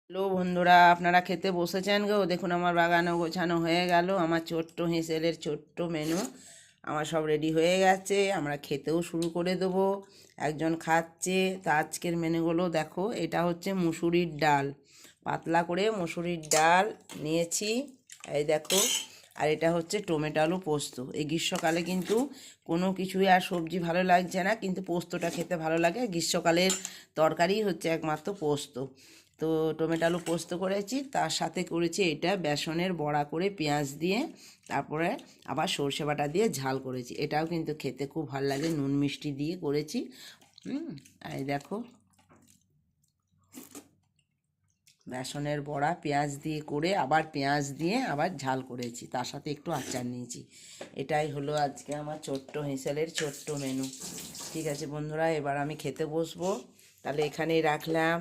Hello বন্ধুরা, আপনারা খেতে বসেছেন গো। দেখুন আমার বাগানও গোছানো হয়ে গেল। আমার ছোট্ট হেঁসেলের ছোট্ট মেনু আমার সব রেডি হয়ে গেছে। আমরা খেতেও শুরু করে দেবো। একজন খাচ্ছে। তা আজকের মেনুগুলো দেখো। এটা হচ্ছে মুসুরির ডাল, পাতলা করে মুসুরির ডাল নিয়েছি, এই দেখো। আর এটা হচ্ছে টমেটো আলু পোস্ত। এই গ্রীষ্মকালে কিন্তু কোনো কিছুই আর সবজি ভালো লাগছে না, কিন্তু পোস্তটা খেতে ভালো লাগে। গ্রীষ্মকালের তরকারি হচ্ছে একমাত্র পোস্ত। তো টমেটো আলু পোস্ত করেছি, তার সাথে করেছি এটা বেসনের বড়া করে পেঁয়াজ দিয়ে, তারপরে আবার সর্ষে বাটা দিয়ে ঝাল করেছি। এটাও কিন্তু খেতে খুব ভালো লাগে, নুন মিষ্টি দিয়ে করেছি। এই দেখো, বেসনের বড়া পেঁয়াজ দিয়ে করে আবার পেঁয়াজ দিয়ে আবার ঝাল করেছি, তার সাথে একটু আচার নিয়েছি। এটাই হলো আজকে আমার ছোট্ট হেঁসেলের ছোট্ট মেনু। ঠিক আছে বন্ধুরা, এবার আমি খেতে বসবো। তাহলে এখানেই রাখলাম।